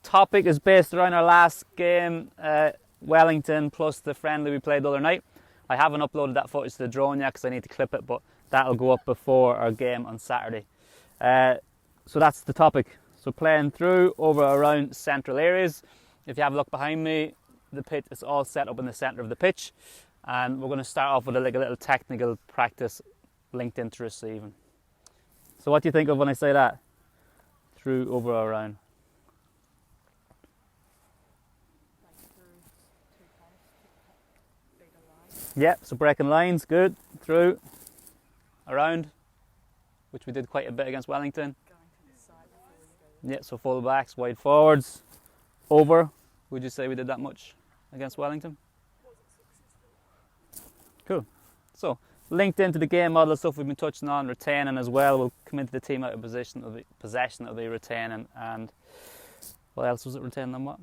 topic is based around our last game, Wellington, plus the friendly we played the other night. I haven't uploaded that footage to the drone yet because I need to clip it, but that'll go up before our game on Saturday. So that's the topic. So playing through over around central areas. If you have a look behind me, the pitch is all set up in the centre of the pitch, and we're going to start off with a little technical practice linked into receiving. So what do you think of when I say that? Through, over, around. Yeah, so breaking lines, good. Through, around, which we did quite a bit against Wellington. Yeah, so full backs, wide forwards. Over, would you say we did that much against Wellington? Cool. So, linked into the game model stuff we've been touching on, retaining as well. We'll come into the team out of possession, it'll be retaining, and what else was it, retaining and what?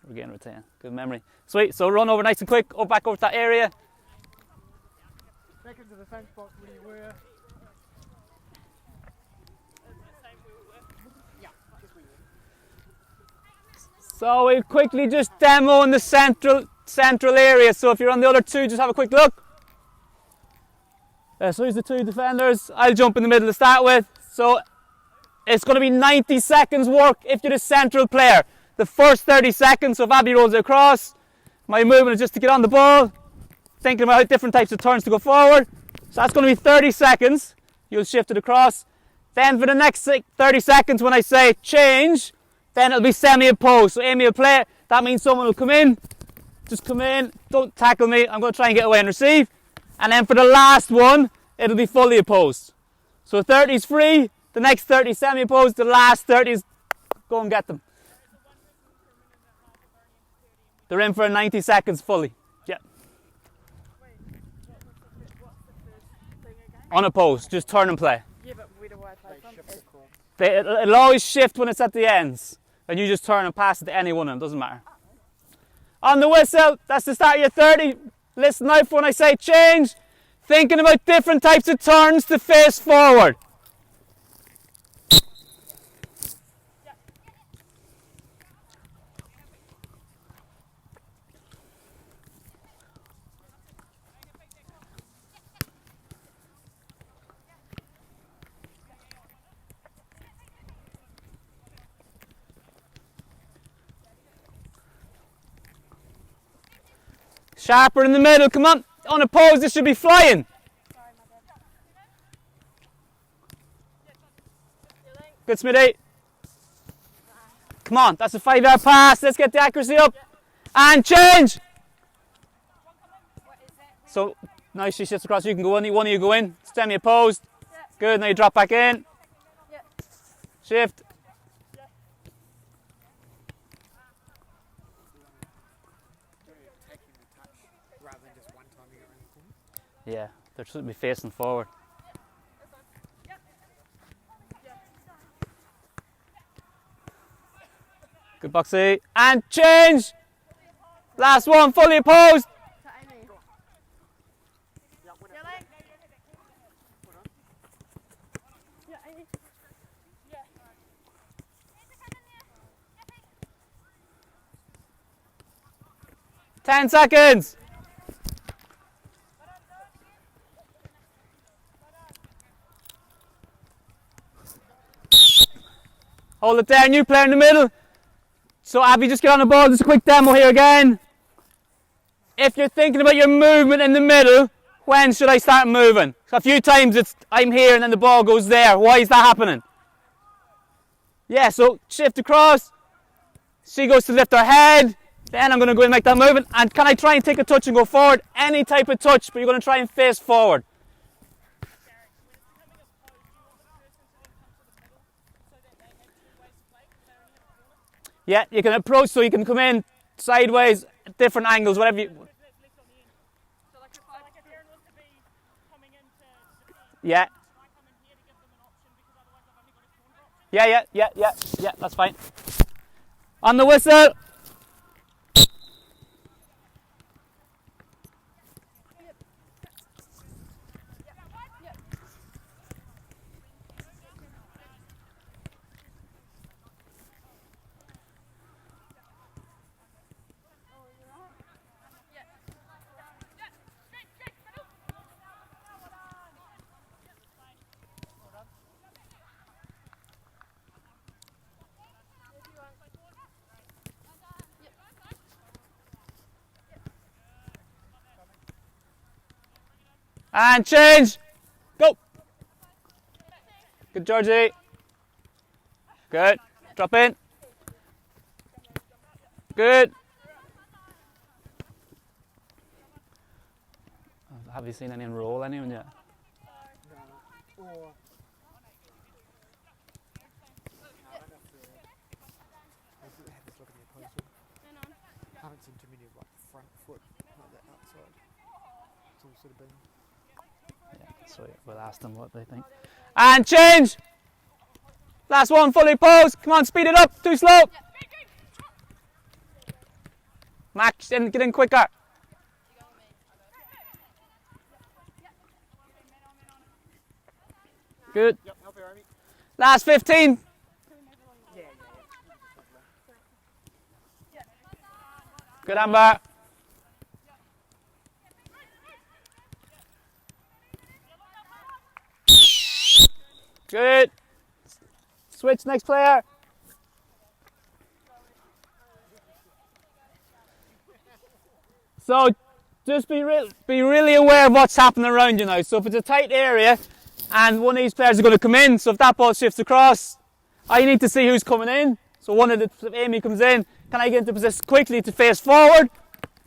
Regain, retain. Good memory. Sweet, so run over nice and quick, back over to that area. Back into the fence box where you were. So we'll quickly just demo in the central area. So if you're on the other two, just have a quick look. So here's the two defenders. I'll jump in the middle to start with. So it's going to be 90 seconds work if you're the central player. The first 30 seconds, so if Abby rolls it across, my movement is just to get on the ball, thinking about different types of turns to go forward. So that's going to be 30 seconds. You'll shift it across. Then for the next 30 seconds, when I say change, then it'll be semi-opposed. So Amy will play it. That means someone will come in. Just come in. Don't tackle me. I'm going to try and get away and receive. And then for the last one, it'll be fully opposed. So 30 is free. The next 30 is semi-opposed. The last 30 is go and get them. They're in for 90 seconds fully. Yeah. Unopposed. Just turn and play. Yeah, but we don't want to play from It'll always shift when it's at the ends. And you just turn and pass it to any one of them. Doesn't matter. On the whistle, that's the start of your 30. Listen out for when I say change. Thinking about different types of turns to face forward. Sharper in the middle, come on. Unopposed, this should be flying. Good, Smitty. Come on, that's a 5-yard pass. Let's get the accuracy up. And change. So, nice, she shifts across. You can go in, one of you go in. Semi-opposed. Good, now you drop back in. Shift. Yeah, they should be facing forward. Good boxy. And change! Last one, fully opposed. 10 seconds. Hold it there, new player in the middle. So Abby, just get on the ball, just a quick demo here again. If you're thinking about your movement in the middle, when should I start moving? So a few times I'm here and then the ball goes there. Why is that happening? Yeah, so shift across. She goes to lift her head. Then I'm going to go and make that movement. And can I try and take a touch and go forward? Any type of touch, but you're going to try and face forward. Yeah, you can approach, so you can come in sideways, different angles, whatever you... Yeah. Yeah, that's fine. On the whistle. And change. Go. Good, Georgie. Good. Drop in. Good. Have you seen anyone roll anyone yet? No. Or I haven't seen too many of like front foot like that outside. It's all sort of been. Yeah, so we'll ask them what they think. And change. Last one, fully posed. Come on, speed it up. Too slow. Max, get in quicker. Good. Yep, help here, Amy. Last 15. Yeah. Good, Amber. Good. Switch, next player. So just be really aware of what's happening around you now. So if it's a tight area and one of these players are going to come in, so if that ball shifts across, I need to see who's coming in. So if Amy comes in, can I get into position quickly to face forward?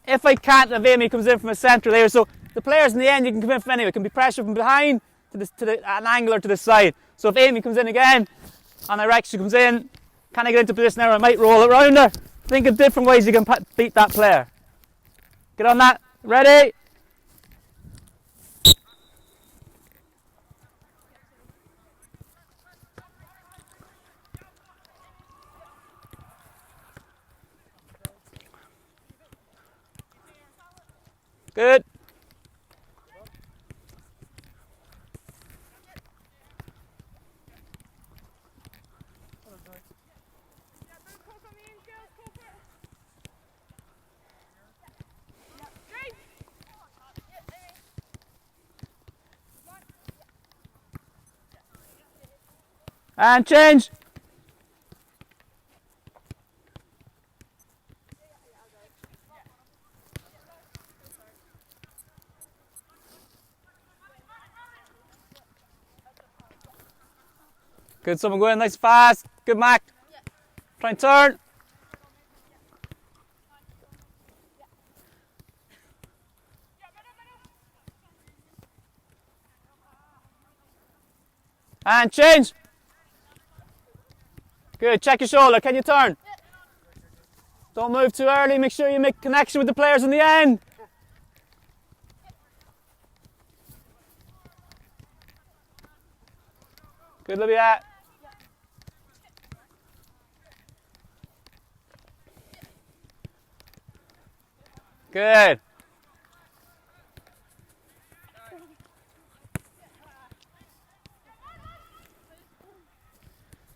If I can't, if Amy comes in from a central area, so the players in the end you can come in from anywhere. It can be pressure from behind to an angle or to the side. So if Amy comes in again and Irexia comes in, can I get into position there? I might roll it around her. Think of different ways you can beat that player. Get on that. Ready? Good. And change. Good, someone go in nice fast. Good, Mac. Try and turn. And change. Good, check your shoulder. Can you turn? Don't move too early. Make sure you make connection with the players in the end. Good, Olivia. Good.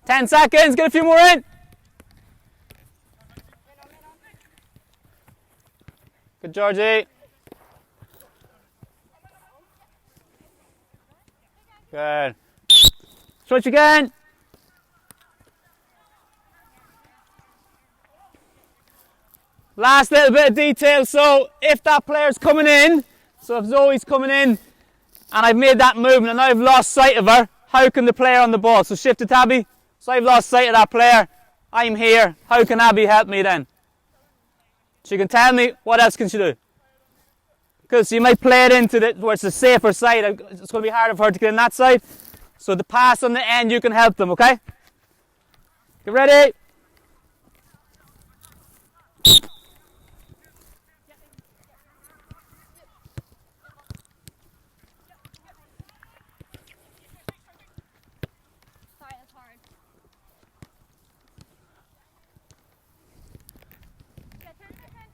Ten seconds, get a few more in. Good, Georgie. Good. Switch again. Last little bit of detail, so if that player's coming in, so if Zoe's coming in and I've made that movement and I've lost sight of her, how can the player on the ball? So shift to Tabby. So I've lost sight of that player. I'm here. How can Abby help me then? She can tell me what else can she do. Because you might play it into where it's the safer side. It's going to be harder for her to get in that side. So the pass on the end, you can help them, okay? Get ready.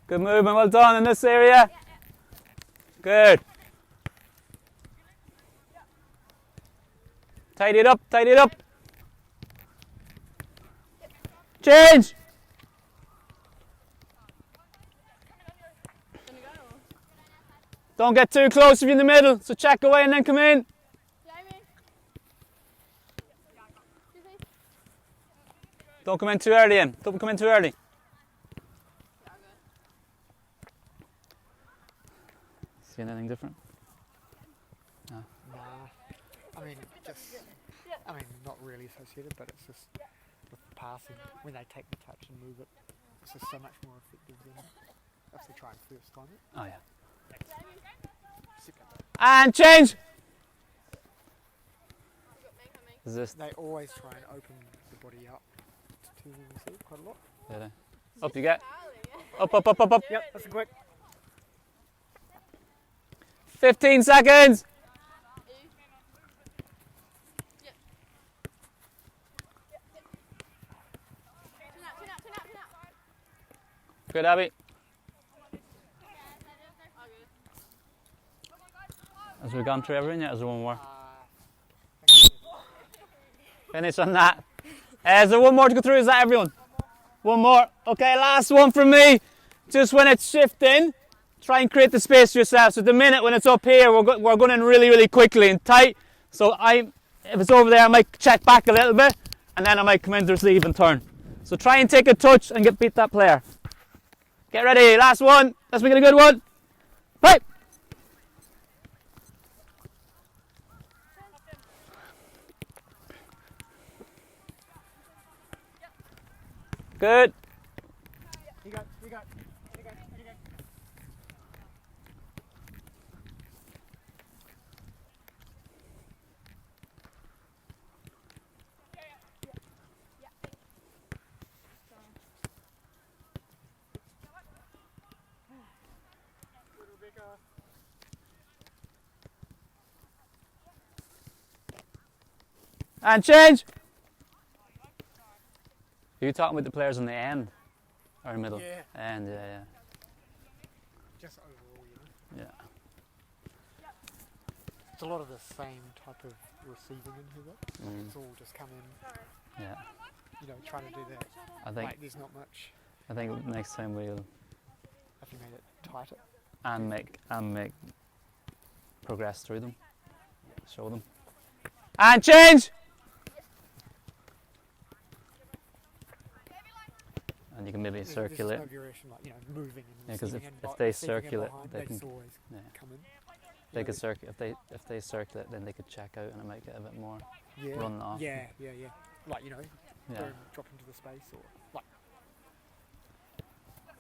Good movement, well done in this area. Good. Tidy it up, tidy it up. Change. Don't get too close if you're in the middle, so check away and then come in. Don't come in too early in. Don't come in too early. See anything different? just, I mean, not really associated, but it's just with the passing, when they take the touch and move it, it's just so much more effective than if they try and first time it. Oh yeah. Sit back. And change. Is this? They always try and open the body up to the receive quite a lot. Yeah. Up you get. Up, up, up, up, up. Yep, that's a quick. 15 seconds. Good, Abby. As we've gone through everything yet, is there one more? Finish on that. Is there one more to go through? Is that everyone? One more. Okay, last one from me. Just when it's shifting, try and create the space for yourself. So the minute when it's up here, we're going in really, really quickly and tight. So if it's over there, I might check back a little bit, and then I might come into receive and turn. So try and take a touch and beat that player. Get ready. Last one. Let's make it a good one. Right. Good. You go, you go, you go, you go. And change. Are you talking about the players on the end or middle? Yeah. End, yeah. Just overall, Yeah. It's a lot of the same type of receiving in here, though. Mm. It's all just come in, Yeah. trying to do that. I think Like, there's not much. next time we'll Have you made it tighter? and make progress through them. Show them. And change. And you can maybe There's circulate. no variation, like, moving and Yeah, 'cause receiving if and they receiving and circulate, behind, they just can- always Yeah. come in. They could circulate if they circulate, then they could check out and it might get a bit more Yeah. run off. Yeah. Like, Yeah. boom, drop into the space, or like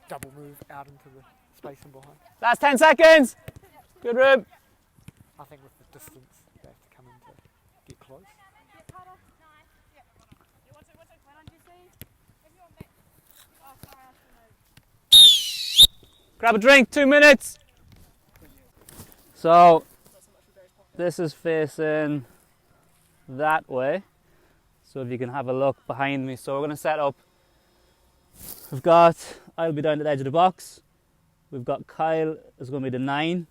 double move out into the space and behind. Last 10 seconds. Good room. I think with the distance, they have to come in to get close. Grab a drink. 2 minutes. So this is facing that way. So if you can have a look behind me. So we're going to set up. I'll be down at the edge of the box. We've got Kyle is going to be the 9.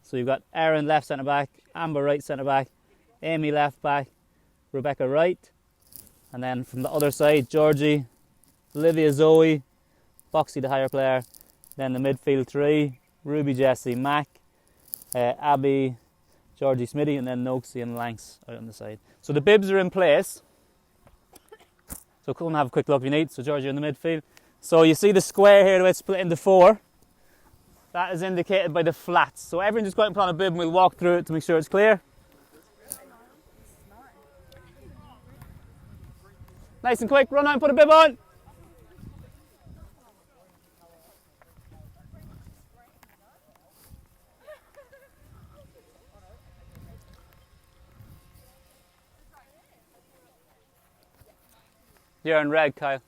So you've got Aaron left centre back, Amber right centre back, Amy left back, Rebecca right. And then from the other side, Georgie, Olivia, Zoe, Boxy the higher player. Then the midfield 3, Ruby, Jessie, Mac, Abby, Georgie, Smitty, and then Noxie and Lanks out on the side. So the bibs are in place. So come and have a quick look if you need. So Georgie in the midfield. So you see the square here, it's split into 4. That is indicated by the flats. So everyone just go out and put on a bib and we'll walk through it to make sure it's clear. Nice and quick, run out and put a bib on. You're in red, Kyle.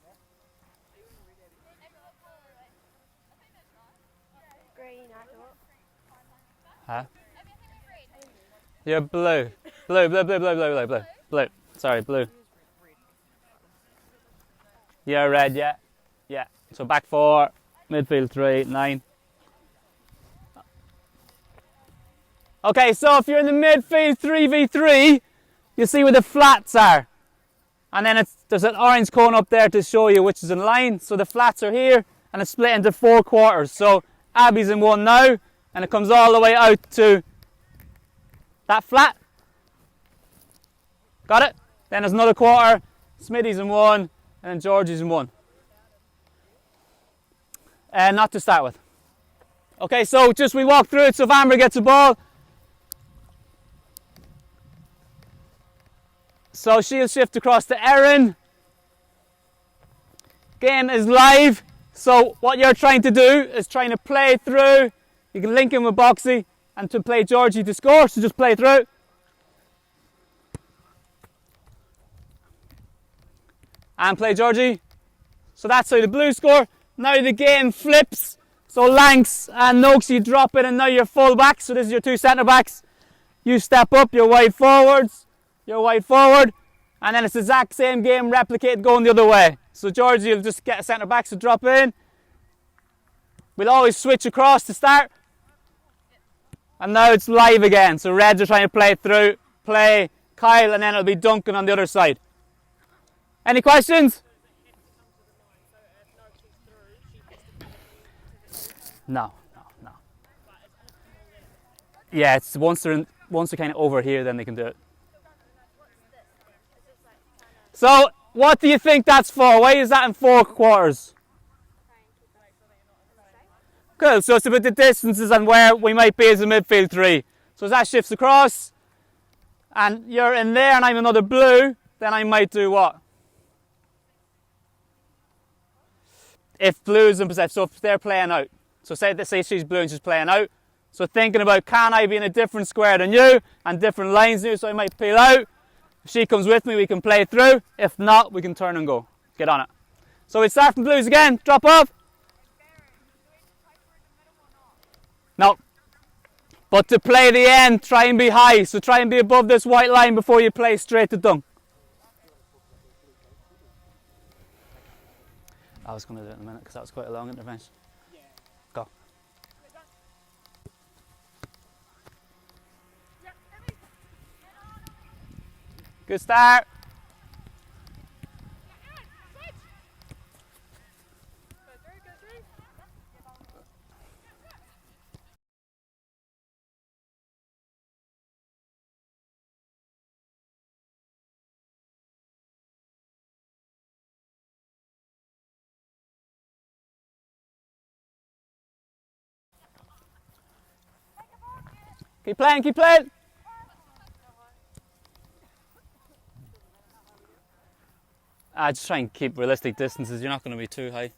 Green, I thought. Huh? You're blue. Blue. Sorry, blue. You're red, yeah. Yeah. So back 4, midfield 3, 9. Okay, so if you're in the midfield 3v3, you see where the flats are. And then there's an orange cone up there to show you which is in line. So the flats are here and it's split into 4 quarters. So Abby's in one now and it comes all the way out to that flat. Got it? Then there's another quarter, Smitty's in one and then Georgie's in one. Not to start with. Okay, so just we walk through it. So if Amber gets a ball, So she'll shift across to Erin. Game is live. So what you're trying to do is trying to play through. You can link in with Boxy and to play Georgie to score. So just play through. And play Georgie. So that's how the Blues score. Now the game flips. So Lanks and Noakes, you drop it and now you're full back. So this is your two centre backs. You step up, you're wide forwards. You're wide forward. And then it's the exact same game replicated going the other way. So Georgie will just get a centre back to drop in. We'll always switch across to start. And now it's live again. So Reds are trying to play through. Play Kyle and then it'll be Duncan on the other side. Any questions? No. Yeah, it's once they're kind of over here, then they can do it. So, what do you think that's for? Why is that in 4 quarters? Cool, so it's about the distances and where we might be as a midfield 3. So as that shifts across, and you're in there and I'm another blue, then I might do what? If blue's in possession, so if they're playing out. So say she's blue and she's playing out. So thinking about, can I be in a different square than you and different lines than you, so I might peel out. If she comes with me, we can play through. If not, we can turn and go. Get on it. So we start from blues again. Drop off. No. But to play the end, try and be high. So try and be above this white line before you play straight to dunk. I was going to do it in a minute because that was quite a long intervention. Go. Good start. Keep playing, keep playing. Just try and keep realistic distances. You're not going to be too high.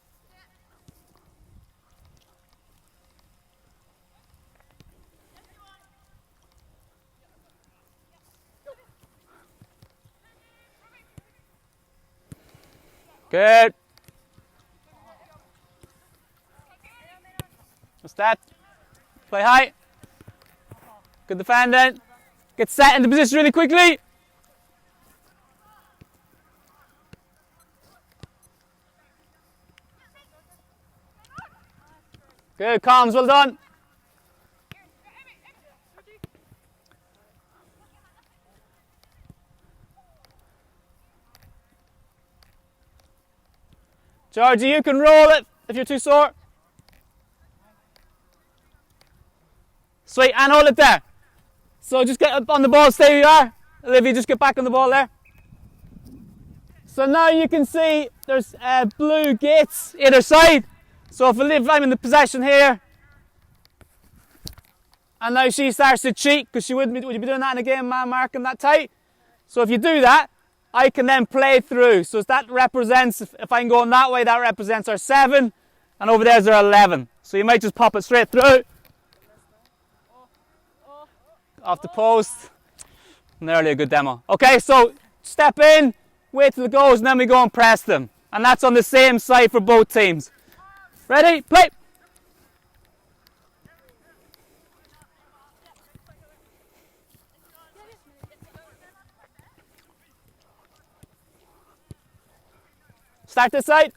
Good. What's that? Play high. Good defending. Get set into position really quickly. Good, comms, well done. Georgie, you can roll it if you're too sore. Sweet, and hold it there. So just get up on the ball, stay where you are. Olivia, just get back on the ball there. So now you can see there's blue gates either side. So if I'm in the possession here, and now she starts to cheat, because would you be doing that in a game, man, marking that tight? So if you do that, I can then play through. So that represents, if I'm going that way, that represents our 7, and over there's our 11. So you might just pop it straight through. Off the post. Nearly a good demo. Okay, so step in, wait till it goes, and then we go and press them. And that's on the same side for both teams. Ready? Play! Start this side.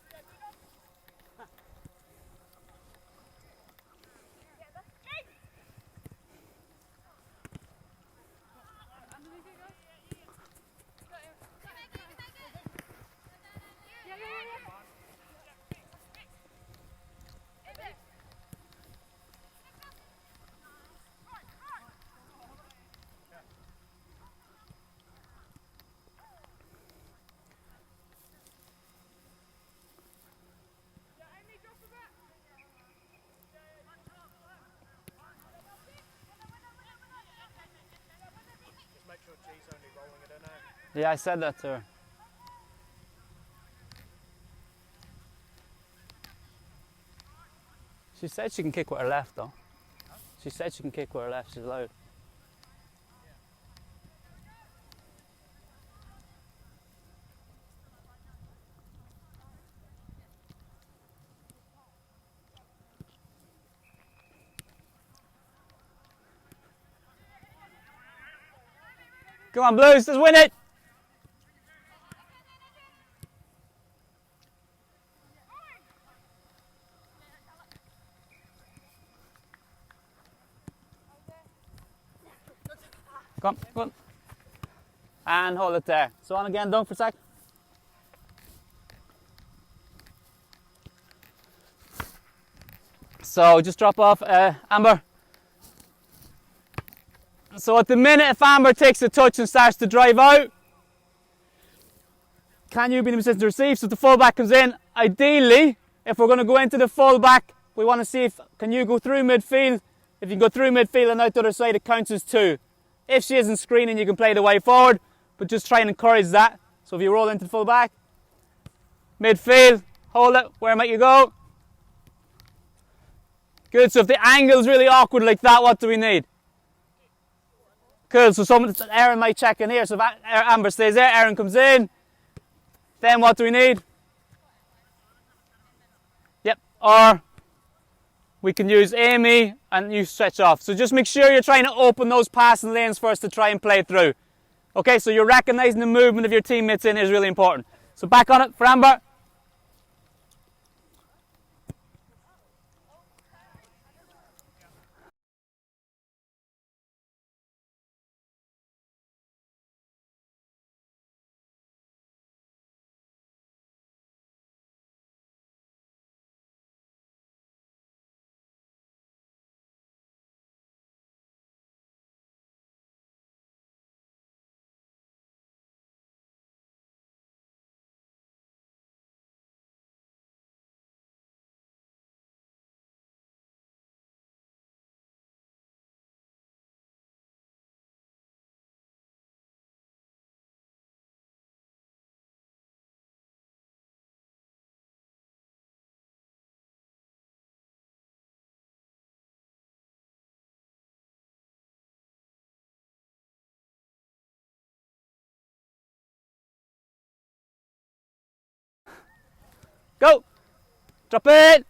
Yeah, I said that to her. She said she can kick with her left though. She said she can kick with her left, she's allowed. Come on Blues, let's win it! Come on. And hold it there. So on again, dunk for a sec. So just drop off Amber. So at the minute, if Amber takes a touch and starts to drive out, can you be in a position to receive? So if the fullback comes in, ideally, if we're going to go into the fullback, we want to see if can you go through midfield. If you can go through midfield and out the other side, it counts as 2. If she isn't screening, you can play the way forward, but just try and encourage that. So if you roll into the fullback, midfield, hold it, where might you go? Good, so if the angle's really awkward like that, what do we need? Cool, so Aaron might check in here. So if Amber stays there, Aaron comes in. Then what do we need? Yep, or we can use Amy and you stretch off. So just make sure you're trying to open those passing lanes first to try and play through. Okay, so you're recognising the movement of your teammates in is really important. So back on it for Amber. Go! Drop it!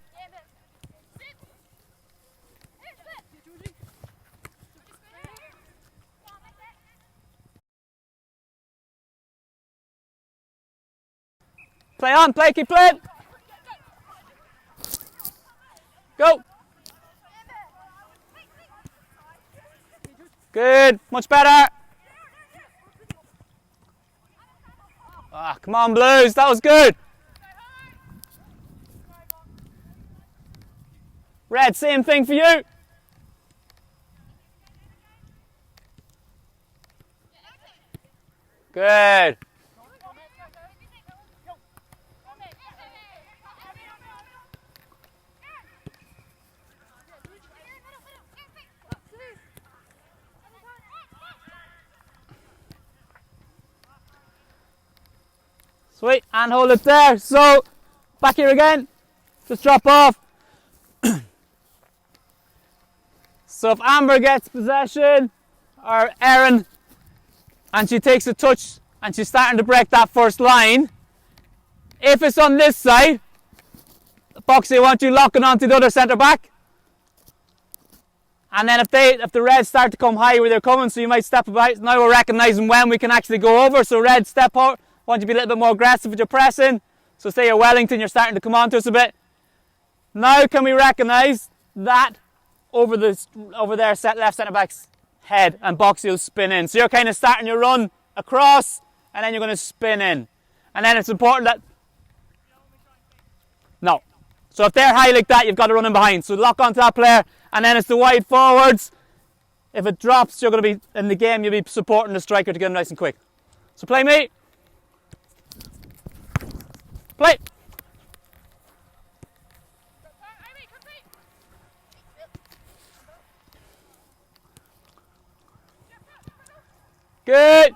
Play on, play, keep playing! Go! Good, much better! Ah, come on Blues, that was good! Red, same thing for you! Good! Sweet, and hold it there. So, back here again, just drop off. So if Amber gets possession, or Erin, and she takes a touch, and she's starting to break that first line, if it's on this side, Boxy, I want you locking onto the other centre back. And then if the Reds start to come high where they're coming, so you might step about. Now we're recognising when we can actually go over. So Red, step out. Want you to be a little bit more aggressive with your pressing. So say you're Wellington, you're starting to come on to us a bit. Now can we recognise that over there, left centre back's head, and Boxy will spin in. So you're kind of starting your run across, and then you're going to spin in. And then it's important that no. So if they're high like that, you've got to run in behind. So lock onto that player, and then it's the wide forwards. If it drops, you're going to be in the game. You'll be supporting the striker to get him nice and quick. So play me. Play. Good.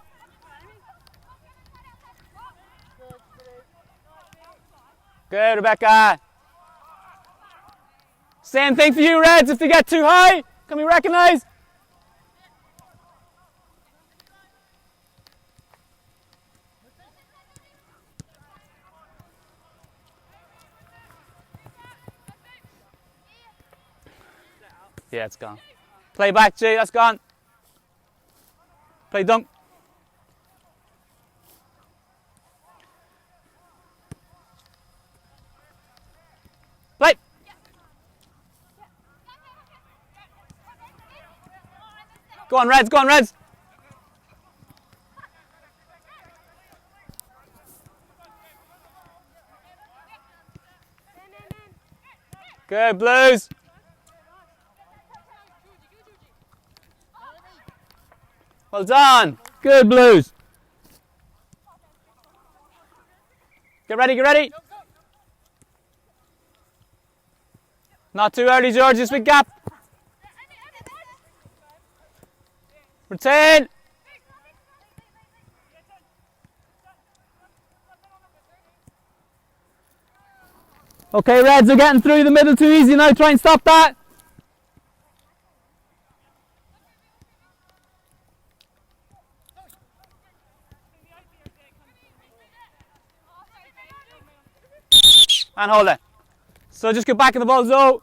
Good, Rebecca. Same thing for you, Reds. If they get too high, can we recognise? Yeah, it's gone. Play back, G. That's gone. Play dunk. Play. Go on, Reds. Go on, Reds. Good, Blues. Well done. Good, Blues. Get ready, get ready. Not too early, George. Just big gap. Retain. Okay, Reds are getting through the middle too easy now. Try and stop that. And hold it. So just get back in the ball zone.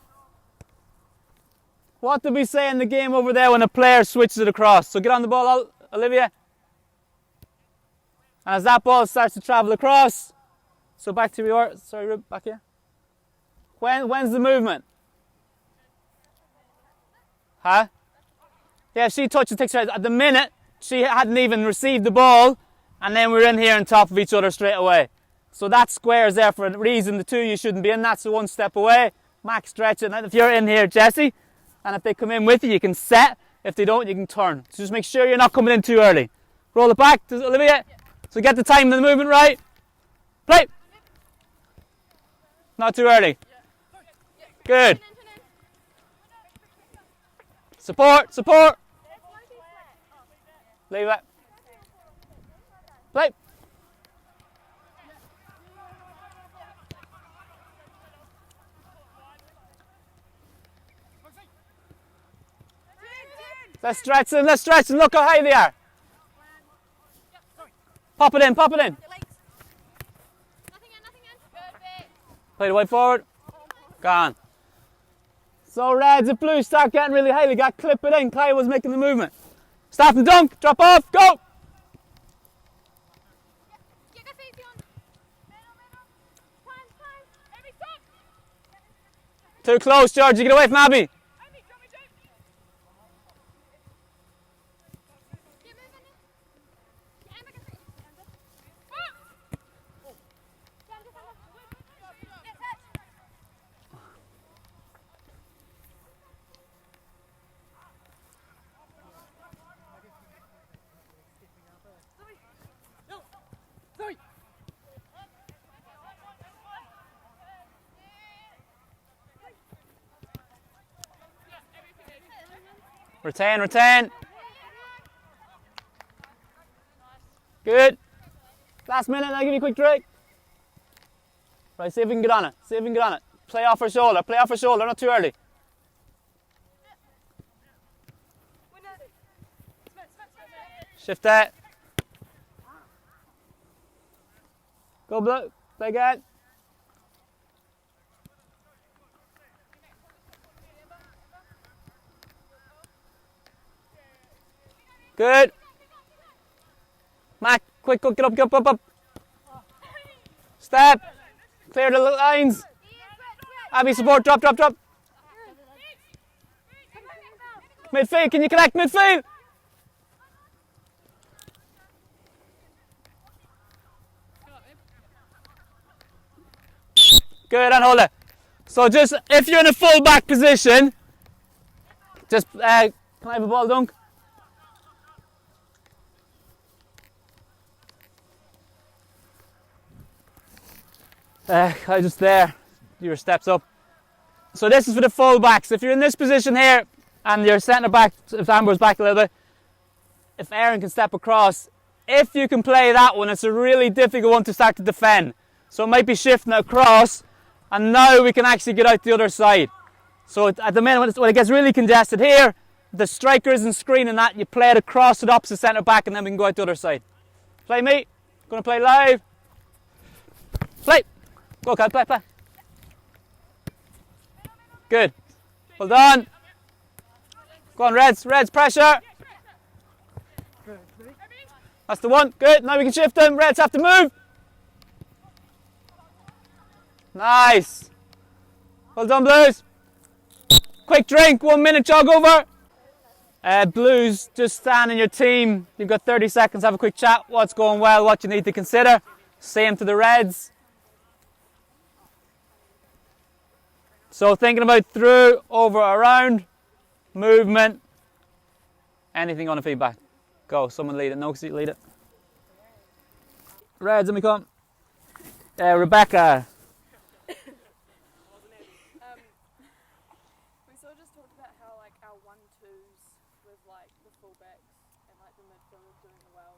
What did we say in the game over there when a player switches it across? So get on the ball, Olivia. And as that ball starts to travel across, so back to your, sorry, back here. When's the movement? Huh? Yeah, she touches, takes her, at the minute, she hadn't even received the ball, and then we're in here on top of each other straight away. So that square is there for a reason. The two you shouldn't be in. That's the one step away. Max stretch it. And if you're in here, Jesse, and if they come in with you, you can set. If they don't, you can turn. So just make sure you're not coming in too early. Roll it back to Olivia. So get the time and the movement right. Play. Not too early. Good. Support, support. Leave it. Play. Let's stretch them, look how high they are. Pop it in, pop it in. Play the way forward. Gone. So Reds and Blues start getting really high, they got to clip it in. Kyle was making the movement. Start the dunk, drop off, go! Too close, George, you get away from Abby. Retain, retain. Good. Last minute, I'll give you a quick break. Right, see if we can get on it. See if we can get on it. Play off her shoulder, not too early. Shift that. Go Blue, play again. Good. Mac, quick, get up. Step. Clear the lines. Abby, support, drop. Midfield, can you connect midfield? Good, and hold it. So just, if you're in a full back position, just, can I have a ball dunk? I just there, your steps up. So this is for the full backs. If you're in this position here and you're centre back, if Amber's back a little bit, if Aaron can step across, if you can play that one, it's a really difficult one to start to defend. So it might be shifting across, and now we can actually get out the other side. So at the minute, when it gets really congested here, the striker isn't screening that, you play it across to the opposite centre back, and then we can go out the other side. Play me. Gonna play live. Play. Go, Cal, play. Good. Well done. Go on, Reds, pressure. That's the one. Good. Now we can shift them. Reds have to move. Nice. Well done, Blues. Quick drink. 1 minute jog over. Blues, just stand in your team. You've got 30 seconds. Have a quick chat. What's going well? What you need to consider. Same to the Reds. So thinking about through, over, around, movement, anything on the feedback. Go, someone lead it. No, lead it. Reds, let me come. Rebecca. We sort of just talked about how like our 1-2s with like the fullbacks and like the midfielders doing well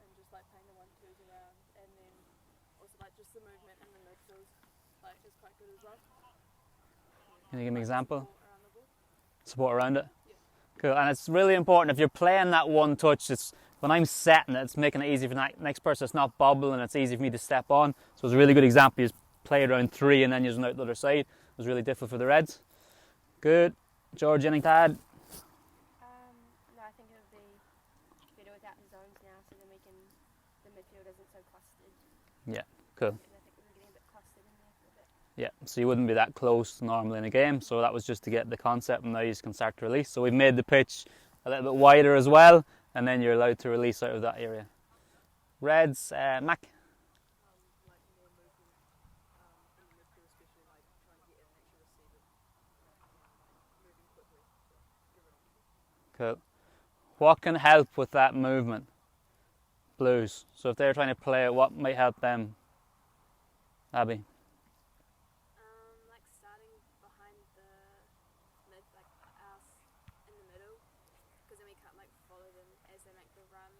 and just like playing the 1-2s around, and then also like just the movement in the midfield like is quite good as well. Can you give me an example? Support around the ball. Support around it? Yeah. Cool, and it's really important if you're playing that one touch, it's when I'm setting it, it's making it easy for the next person. It's not bubbling, it's easy for me to step on. So it's a really good example. You just play around 3 and then you're out the other side. It was really difficult for the Reds. Good. George, anything to add? No, I think it would be better without the zones now, so then the midfield isn't so clustered. Yeah, cool. Because I think we were getting a bit clustered in there for a bit. Yeah, so you wouldn't be that close normally in a game. So that was just to get the concept, and now you can start to release. So we've made the pitch a little bit wider as well, and then you're allowed to release out of that area. Reds, Mac. Cool. What can help with that movement? Blues. So if they're trying to play it, what might help them? Abby. Like starting behind the mid, like us in the middle, because then we can't like follow them as they make the run,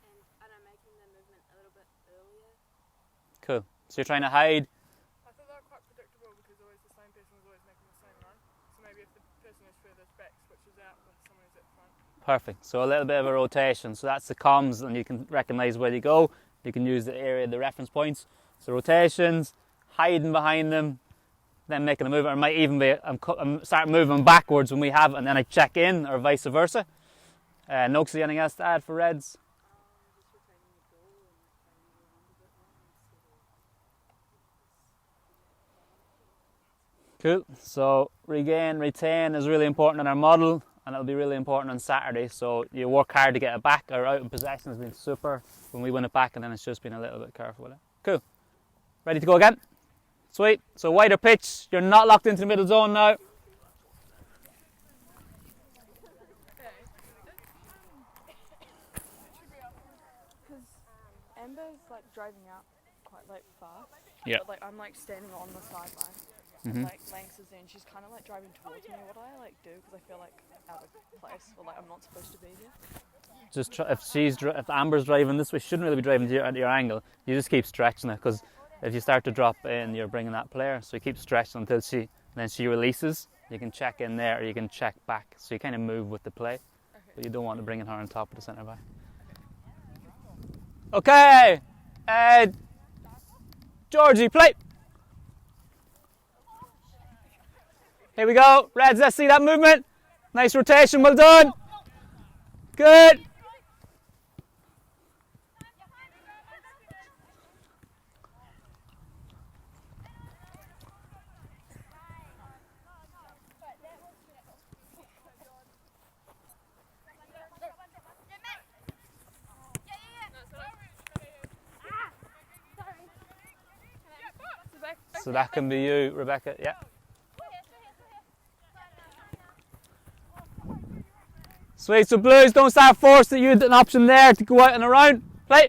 and I don't know, making the movement a little bit earlier. Cool. So you're trying to hide. I thought they were quite predictable because always the same person is always making the same run. So maybe if the person who's furthest back switches out with someone who's at the front. Perfect. So a little bit of a rotation. So that's the comms, and you can recognise where you go. You can use the area, the reference points. So rotations, hiding behind them, then making a move. Or it might even be I'm start moving backwards when we have it, and then I check in, or vice versa. Noxie, anything else to add for Reds? Cool. So regain, retain is really important in our model, and it'll be really important on Saturday. So you work hard to get it back. Our out in possession has been super when we win it back, and then it's just been a little bit careful with it. Cool. Ready to go again? Sweet. So wider pitch. You're not locked into the middle zone now. Because Amber's like driving out quite like fast. Yeah. But like I'm like standing on the sideline. Mhm. And like Lanx is there and she's kind of like driving towards me. What do I like do? Because I feel like out of place, or like I'm not supposed to be there. Just if Amber's driving this way, she shouldn't really be driving at your angle. You just keep stretching it, because if you start to drop in, you're bringing that player. So you keep stretching until she releases. You can check in there, or you can check back. So you kind of move with the play, but you don't want to bring her on top of the centre back. Okay, Georgie, play. Here we go, Reds. Let's see that movement. Nice rotation. Well done. Good. So that can be you, Rebecca. Yeah. Sweet. So Blues, don't start forcing. You had an option there to go out and around. Play.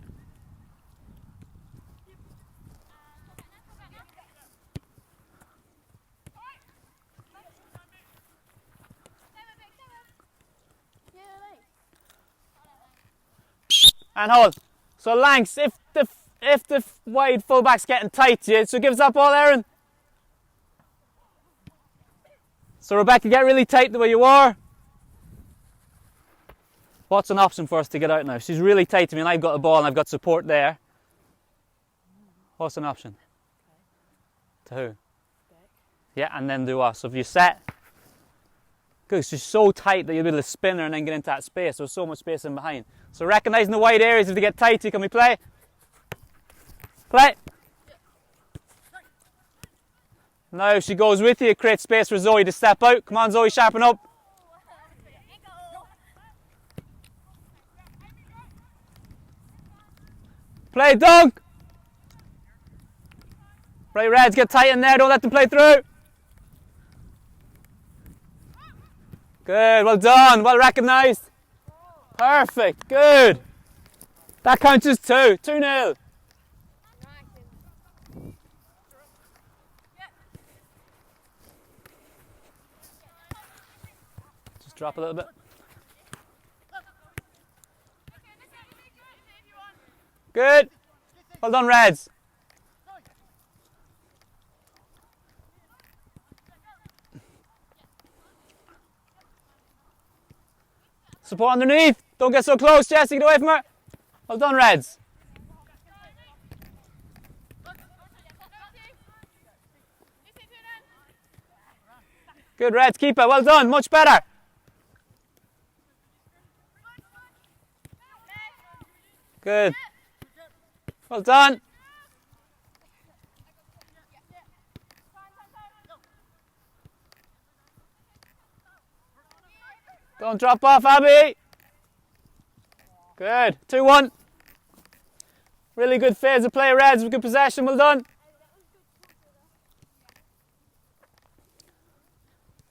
And hold. So Lanx, if if the wide fullback's getting tight to you, so give us that ball, Aaron. So Rebecca, get really tight the way you are. What's an option for us to get out now? She's really tight to me and I've got the ball and I've got support there. What's an option? To who? Back. Yeah, and then do what? So if you set, because she's so tight that you'll be able to spin her and then get into that space. There's so much space in behind. So recognising the wide areas, if they get tight, can we play? Play. Now she goes with you, create space for Zoe to step out. Come on Zoe, sharpen up. Play dunk. Right, Reds, get tight in there, don't let them play through. Good, well done, well recognised. Perfect, good. That counts as 2, 2-0. Just drop a little bit. Good. Well done, Reds. Support underneath. Don't get so close, Jesse. Get away from her. Well done, Reds. Good, Reds. Keep it. Well done. Much better. Good. Well done. Don't drop off, Abby. Good. 2-1. Really good phase of play, Reds. Good possession. Well done.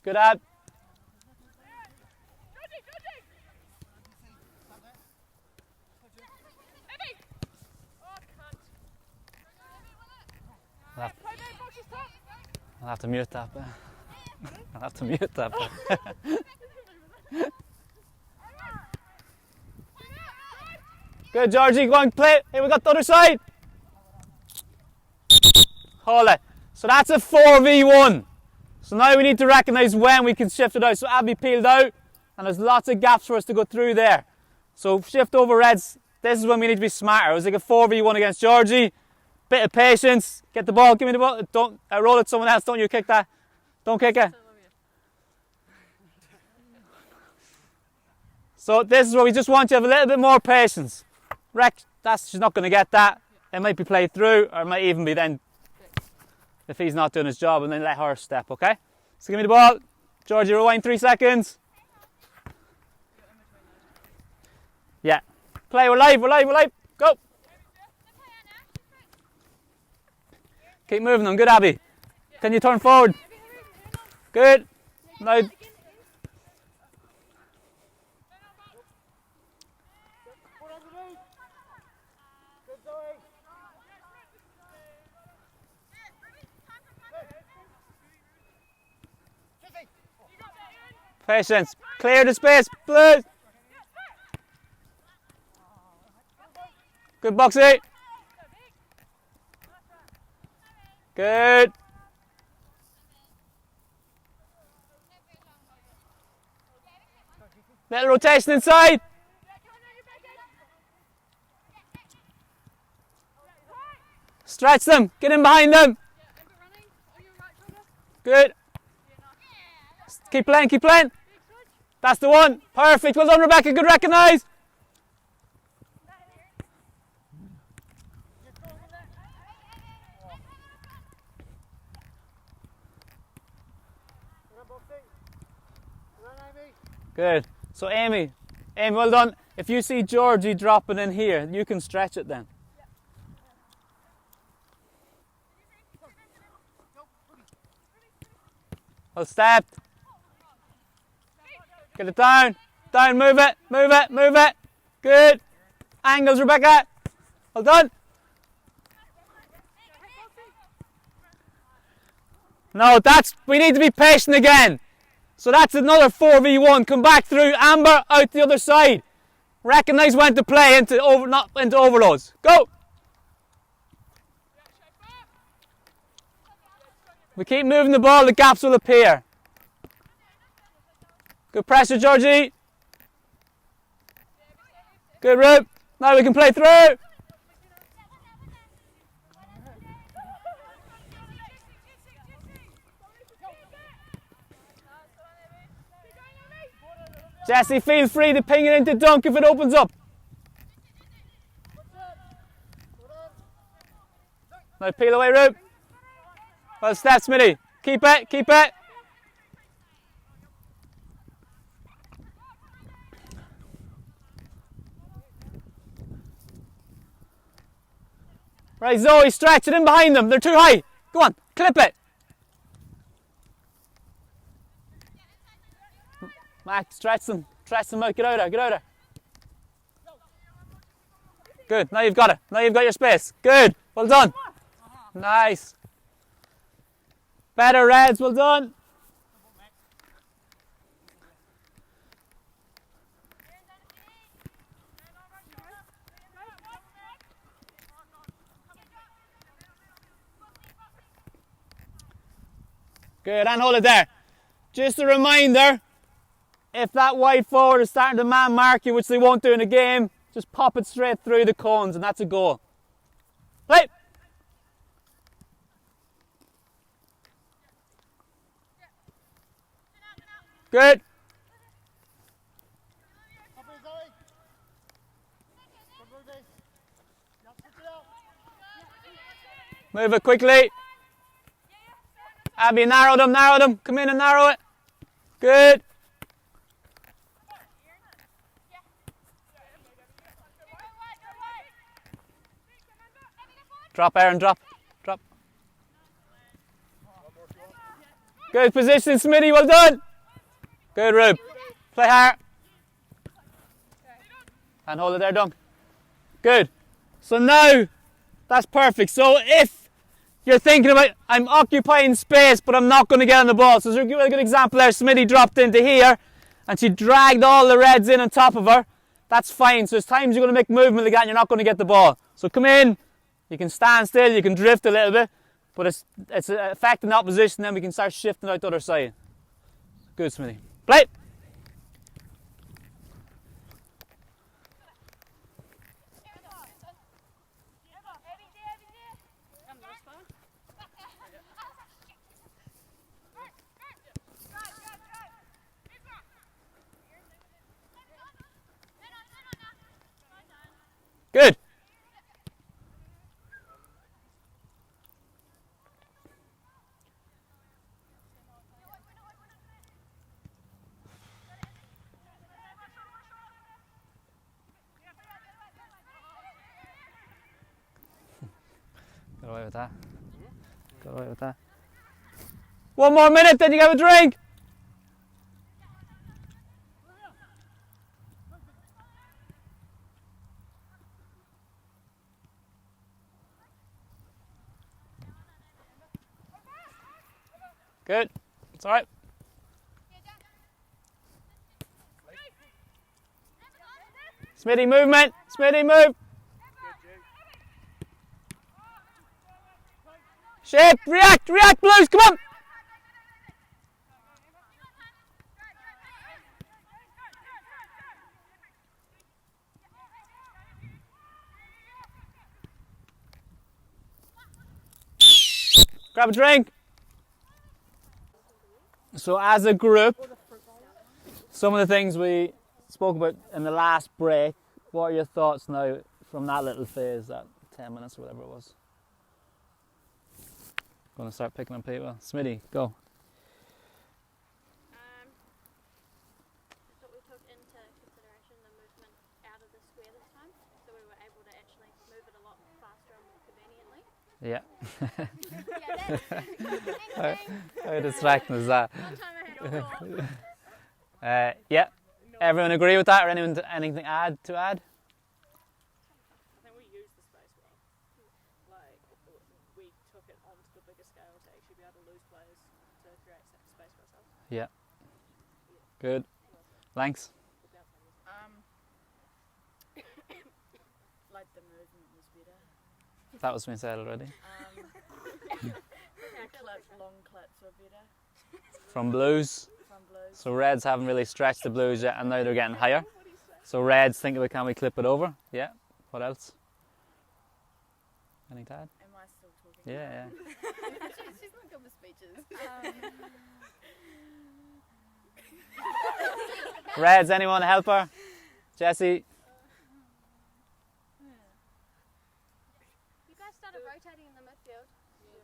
Good, Ab. I'll have to mute that bit. I'll have to mute that bit. Good, Georgie, go on, play. Here, we got the other side. Hold it. So that's a 4v1. So now we need to recognise when we can shift it out. So Abby peeled out, and there's lots of gaps for us to go through there. So shift over, Reds. This is when we need to be smarter. It was like a 4v1 against Georgie. Bit of patience. Get the ball. Give me the ball. Don't roll it to someone else. Don't you kick that. Don't kick it. So this is where we just want you to have a little bit more patience. She's not going to get that. It might be played through, or it might even be then if he's not doing his job, and then let her step, okay? So give me the ball. Georgie, rewind 3 seconds. Yeah. Play, we're live. Go. Keep moving on. Good, Abby. Can you turn forward? Good. Now. Patience. Clear the space. Blue. Good, Boxy. Good. Little rotation inside. Stretch them. Get in behind them. Good. Keep playing, keep playing. That's the one. Perfect. Well done, Rebecca. Good recognise. Good. So Amy, well done. If you see Georgie dropping in here, you can stretch it then. Well stepped. Get it down. Down, move it. Good. Angles, Rebecca. Well done. No, we need to be patient again. So that's another 4v1. Come back through. Amber, out the other side. Recognise when to play not into overloads. Go. We keep moving the ball, the gaps will appear. Good pressure, Georgie. Good route. Now we can play through. Jesse, feel free to ping it into Dunk if it opens up. Now peel away, route. Well, step, Smitty. Keep it, keep it. Right, Zoe, stretch it in behind them. They're too high. Go on, clip it. Mac, stretch them out. Get out of there. Good, now you've got it. Now you've got your space. Good, well done. Nice. Better, Reds, well done. Good, and hold it there. Just a reminder, if that wide forward is starting to man mark you, which they won't do in a game, just pop it straight through the cones and that's a goal. Play! Good. Move it quickly. Abby, narrow them. Come in and narrow it. Good. Drop, Aaron, drop. Good position, Smitty, well done. Good, Rube. Play hard. And hold it there, Dunk. Good. So now, that's perfect. So if you're thinking about, I'm occupying space, but I'm not going to get on the ball. So there's a good example there. Smitty dropped into here, and she dragged all the Reds in on top of her. That's fine. So there's times you're going to make movement like that, and you're not going to get the ball. So come in. You can stand still, you can drift a little bit, but it's affecting the opposition, then we can start shifting out the other side. Good, Smitty. Play! Good. Got away with that. One more minute, then you have a drink. Good. It's all right. Smitty, movement. Smitty, move. Shape, react, Blues, come on! Grab a drink. So as a group, some of the things we spoke about in the last break, what are your thoughts now from that little phase, that 10 minutes or whatever it was? Going to start picking on people. Smitty, go. I thought we took into consideration the movement out of the square this time, so we were able to actually move it a lot faster and more conveniently. Yeah. Yeah, that's How distracting is that? one time I had Yeah. Everyone agree with that, or anyone anything to add? I think we used the space well. Like, we took it onto the bigger scale to actually be able to lose players to create space for ourselves. Yeah. Good. Thanks. Like, the movement was better. That was been said already. long clips were better from Blues. from Blues. So Reds haven't really stretched the Blues yet, and now they're getting higher. So Reds think of it, can we clip it over? Yeah. What else? Anything to add? Am I still talking? Yeah. She's not good with speeches. Reds, anyone help her? Jesse? You guys started rotating in the midfield,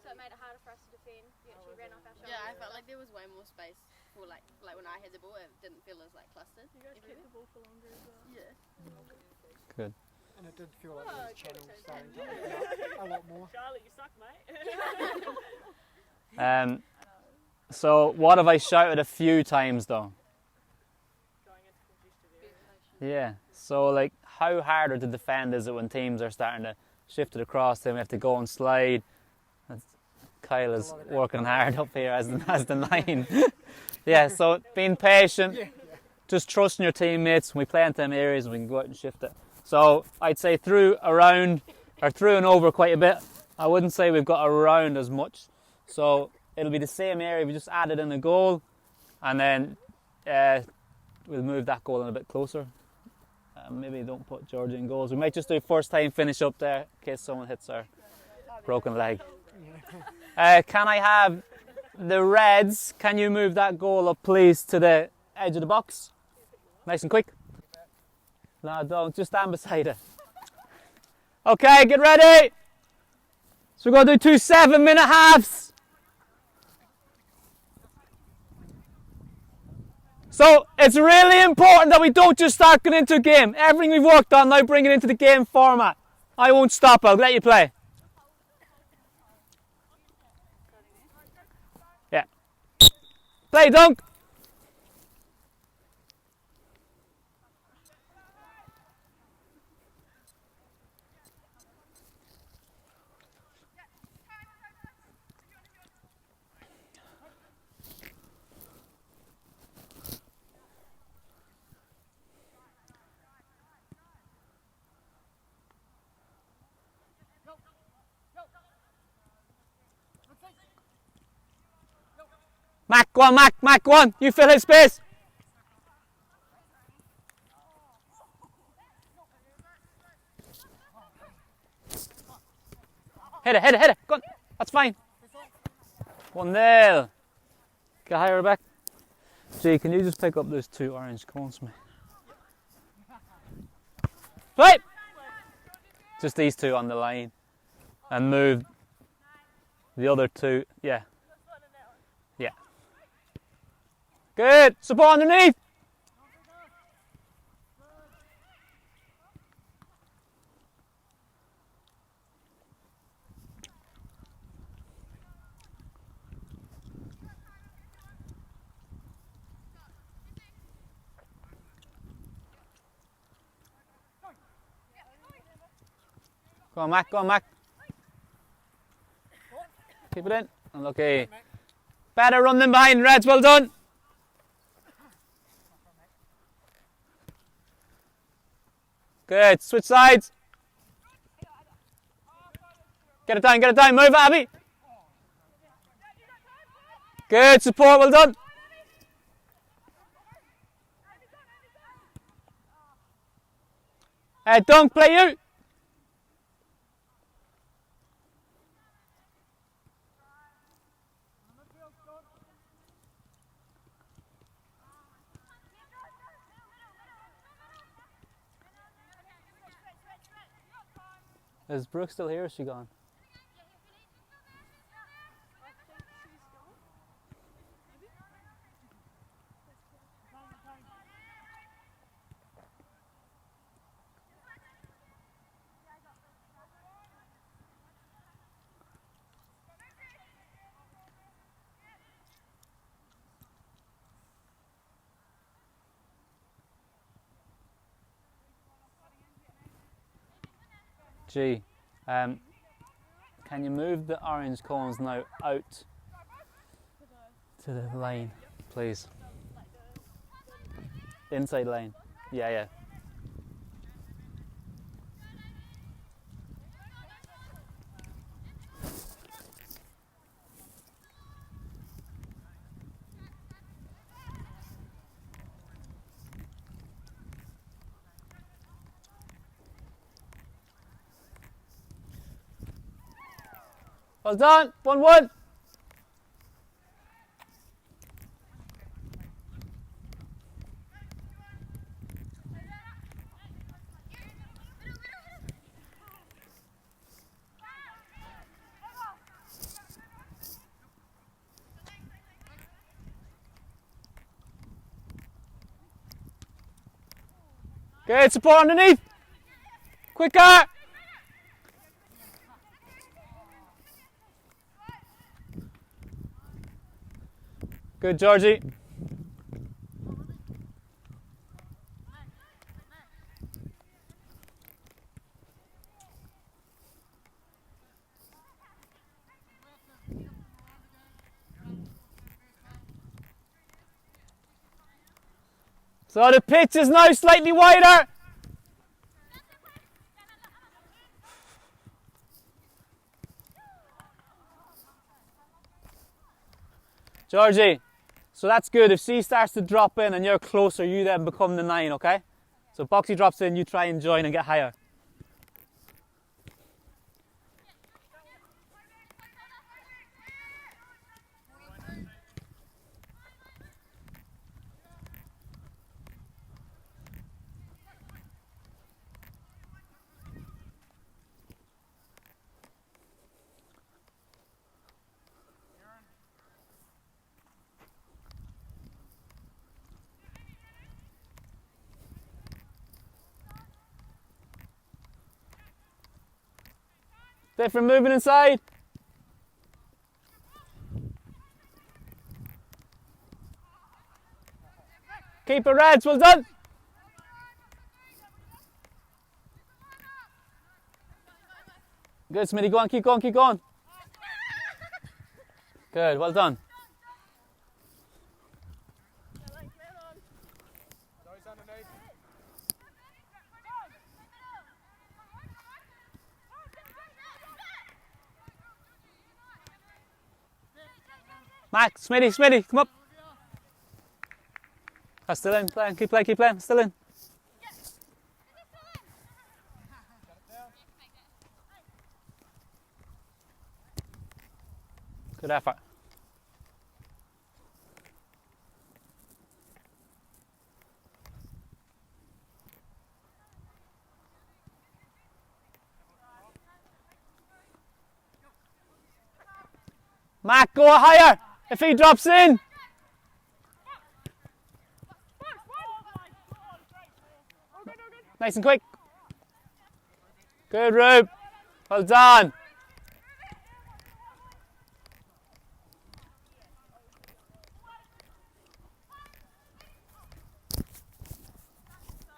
so it made it harder for us to defend. You actually ran off our shoulders. Yeah, I felt like there was way more space for like when I had the ball, it didn't feel as like clustered. You guys kept the ball for longer as well. Yeah. Good. And it did feel like there was channels starting to open up a lot more. Charlie, you suck, mate. So what have I shouted a few times though? Going into congested areas. Yeah. So like, how hard to defend is it when teams are starting to shift it across? Then we have to go and slide. Kyle is working hard up here as the 9. Yeah. So being patient, just trusting your teammates. When we play into them areas, we can go out and shift it. So I'd say through, around, or through and over quite a bit. I wouldn't say we've got around as much. So it'll be the same area. We just added in a goal, and then we'll move that goal in a bit closer. Maybe don't put Georgia in goals. We might just do first time finish up there in case someone hits our broken leg. Can I have the Reds? Can you move that goal up, please, to the edge of the box? Nice and quick. No, don't. Just stand beside it. Okay, get ready. So we're going to do 2 7-minute halves. So it's really important that we don't just start getting into a game. Everything we've worked on, now bring it into the game format. I won't stop. I'll let you play. Yeah. Play, Dunk. Mac, go on, Mac, go on. You fill his space. Hit it. Go on. That's fine. 1-0. Get higher back. Jay, can you just pick up those 2 orange cones for me? Right. Just these 2 on the line. And move the other 2. Yeah. Good. Support underneath. Go on, Mac. Keep it in. Unlucky. Better run than behind, Reds. Well done. Good. Switch sides. Get it down. Move it, Abby. Good support. Well done. Dunk, play you. Is Brooke still here or is she gone? Gee, can you move the orange cones now out to the lane, please? Inside lane. Yeah. Well done. 1-1. Good support underneath. Quicker. Good, Georgie. So the pitch is now slightly wider. Georgie, so that's good. If she starts to drop in and you're closer, you then become the 9, okay? So Boxy drops in, you try and join and get higher. Different moving inside. Keep it, Reds, well done. Good, Smitty, go on, keep going, keep going. Good, well done. Max, Smitty, come up. That's still in, keep playing, still in. Good effort. Mac, go higher if he drops in. Nice and quick. Good, Rube. Well done.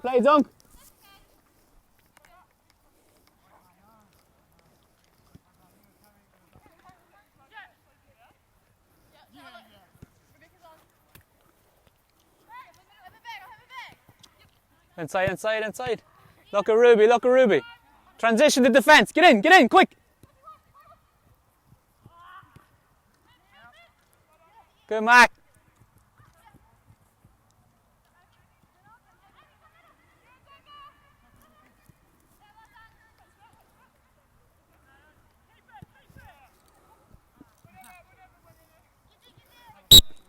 Play, Dunk. Inside. Look at Ruby. Transition to defence. Get in, quick. Good, Mac.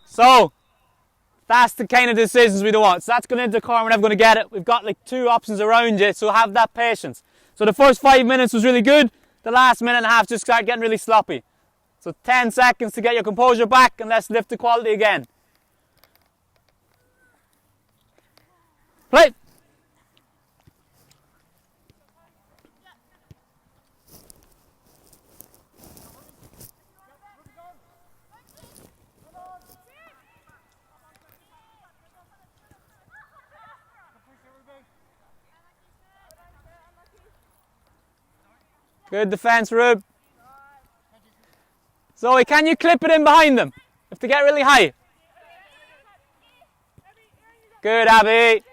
So, that's the kind of decisions we don't want. So that's going into the corner, we're never going to get it. We've got like 2 options around you, so have that patience. So the first 5 minutes was really good. The last minute and a half just started getting really sloppy. So 10 seconds to get your composure back and let's lift the quality again. Play. Good defence, Rube. Zoe, can you clip it in behind them if they get really high? Good, Abby.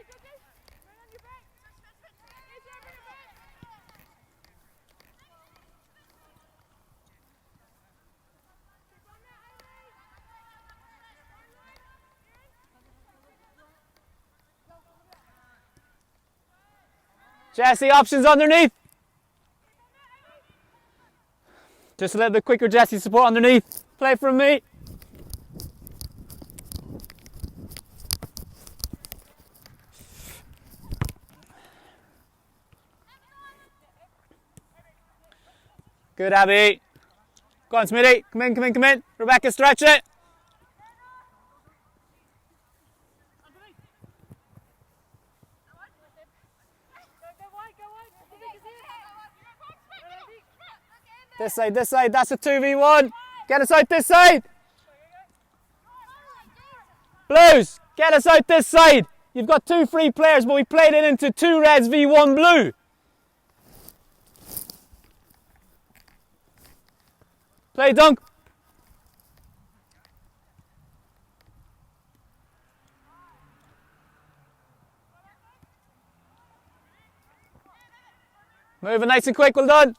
Jesse, options underneath. Just a little bit quicker, Jesse. Support underneath. Play from me. Good, Abby. Go on, Smitty. Come in, come in, come in. Rebecca, stretch it. This side, that's a 2v1. Get us out this side. Blues, get us out this side. You've got 2 free players, but we played it into 2 reds v1 blue. Play dunk. Moving nice and quick, well done.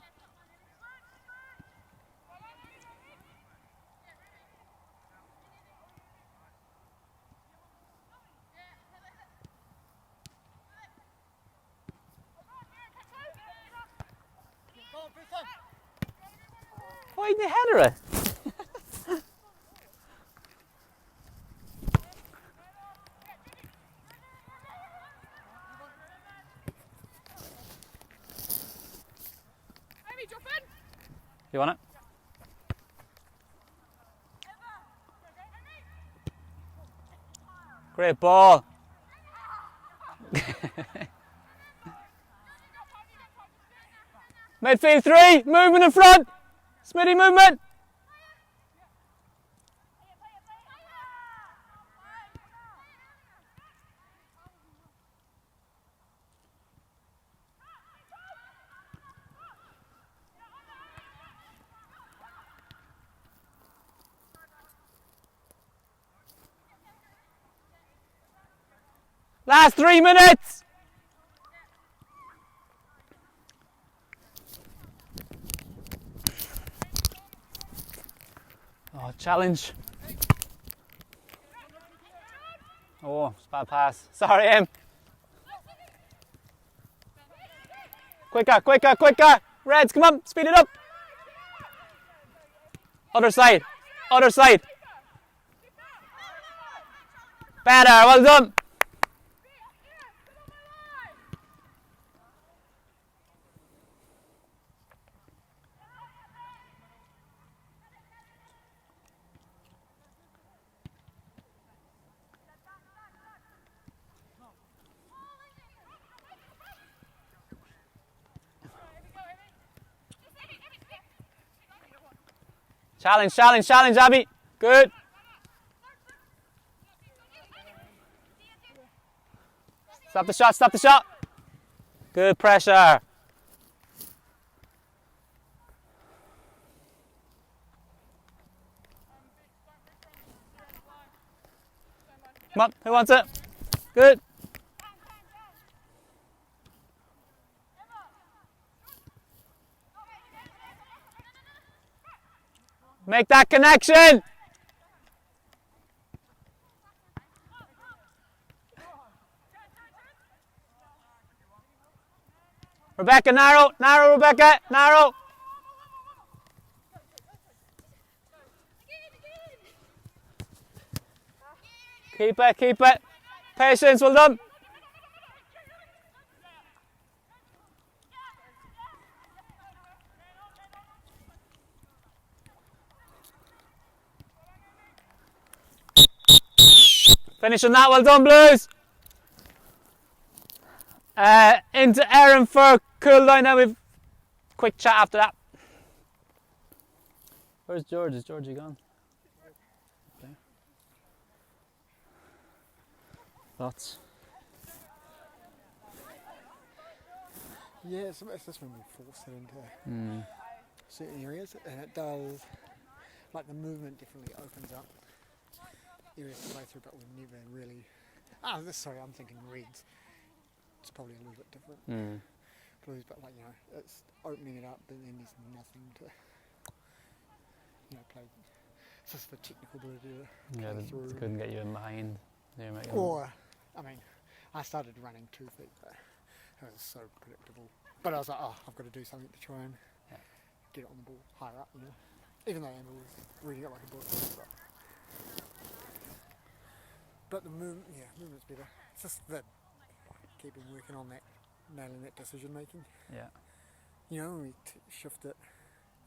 Why the header it? Amy, drop in. You want it? Great ball. Midfield 3, movement in front. Smitty, movement. Last 3 minutes. Oh, challenge. Oh, it's a bad pass. Sorry, Em. Quicker, quicker, quicker. Reds, come on, speed it up. Other side, other side. Better, well done. Challenge, challenge, challenge, Abby. Good. Stop the shot, stop the shot. Good pressure. Come on, who wants it? Good. Make that connection. Rebecca, narrow, narrow, Rebecca, narrow. Keep it, keep it. Patience, well done. Finish on that, well done, Blues. Into Erin for cool down now. We've quick chat after that. Where's George? Is Georgie gone? Okay. Thoughts? Yeah, it's just when we force it into certain areas, and it does, like the movement definitely opens up areas to play through, but we've never really, sorry, I'm thinking Reds. It's probably a little bit different. Blues, but like, you know, it's opening it up, but then there's nothing to, you know, play. It's just the technical ability to play through. It couldn't get you in behind. Or, I mean, I started running 2 feet, but it was so predictable. But I was like, oh, I've got to do something to try and get it on the ball higher up, you know. Even though Amber was reading it like a book. But the movement's better. It's just that keeping working on that, nailing that decision making. Yeah. You know, when we shift it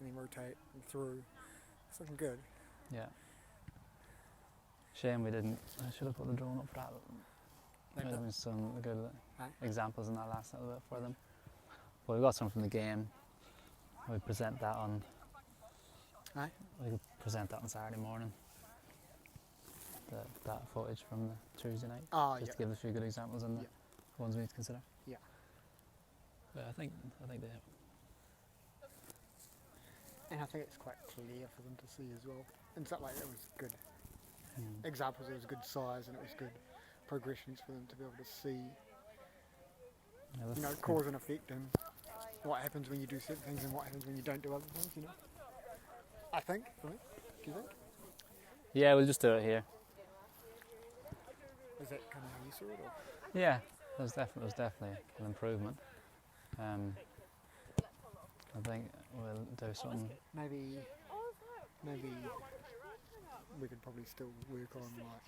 and then rotate and through, it's looking good. Yeah. Shame we didn't. I should have put the drone up for that. There have been some good examples in that last little bit for them. But we got some from the game. We present that on. Aye. We could present that on Saturday morning. That footage from the Tuesday night. Oh, just to give a few good examples and the ones we need to consider. Yeah. But I think they. And I think it's quite clear for them to see as well. And stuff like that was good examples. It was good size and it was good progressions for them to be able to see. Yeah, you know, cause and effect and what happens when you do certain things and what happens when you don't do other things. You know. I think. Right? Do you think? Yeah, we'll just do it here. Is that kind of how you saw it? Or? Yeah, it was definitely an improvement. I think we'll do something. Maybe we could probably still work on like.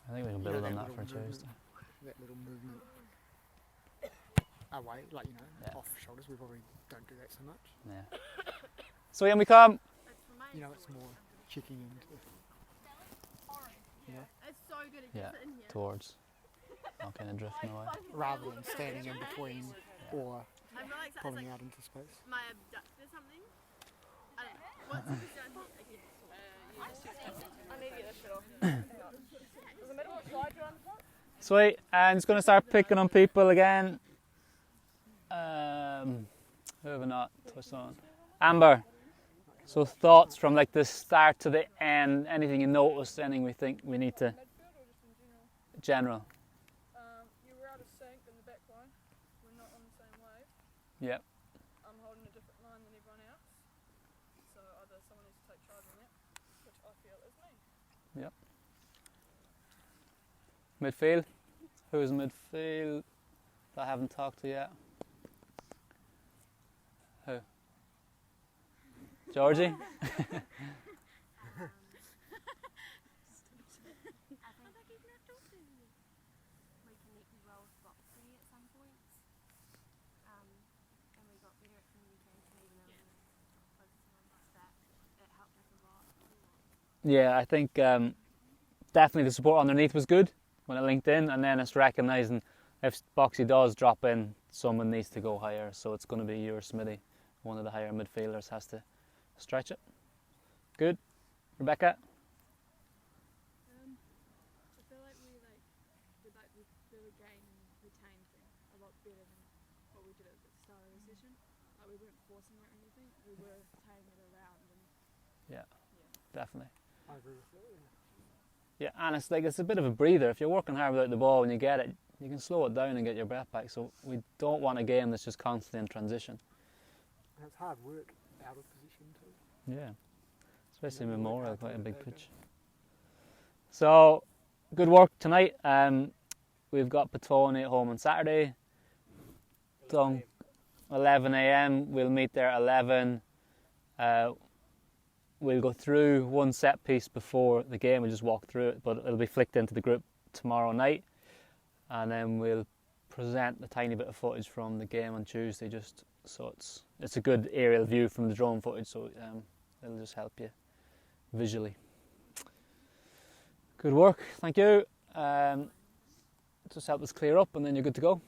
I think we can build on that for Tuesday. That little movement away, like off shoulders. We probably don't do that so much. Yeah. So in we come. You know, it's more checking into. It's so good. It Yeah, gets it in here. towards. Not kind of drifting away. Rather than standing in between or I feel like pulling it's out into space. like my abductor something. I don't know. What's down here? I need to get this shit off. Does it matter what side you're on the front? Sweet, and it's going to start picking on people again. Who have I not touched on? Amber. So thoughts from like the start to the end, anything you noticed, anything we think we need to... Midfield or just in general? General. You were out of sync in the back line. We're not on the same wave. Yep. I'm holding a different line than everyone else. So either someone needs to take charge on that, which I feel is me. Yep. Midfield. Who's midfield that I haven't talked to yet? Who? Georgie? I think he's not talking. We connected well with Boxy at some points. And we got better at communication even though we were focusing on that. It helped us a lot. Yeah, I think definitely the support underneath was good when it linked in, and then it's recognising if Boxy does drop in, someone needs to go higher. So it's going to be you or Smithy, one of the higher midfielders has to stretch it. Good. Rebecca? I feel like we regain and retain things a lot better than what we did at the start of the session. Like we weren't forcing it or anything. We were playing it around and Definitely. I agree with that. Yeah, and it's like it's a bit of a breather. If you're working hard without the ball when you get it, you can slow it down and get your breath back. So we don't want a game that's just constantly in transition. And it's hard work out of position too. Yeah, especially Yeah, Memorial, hard to quite a work big out, pitch. So, good work tonight. We've got Petone at home on Saturday. 11 a.m. We'll meet there at 11. We'll go through one set piece before the game. We'll just walk through it, but it'll be flicked into the group tomorrow night. And then we'll present a tiny bit of footage from the game on Tuesday, just so it's a good aerial view from the drone footage, so it'll just help you visually. Good work, thank you. Just help us clear up and then you're good to go.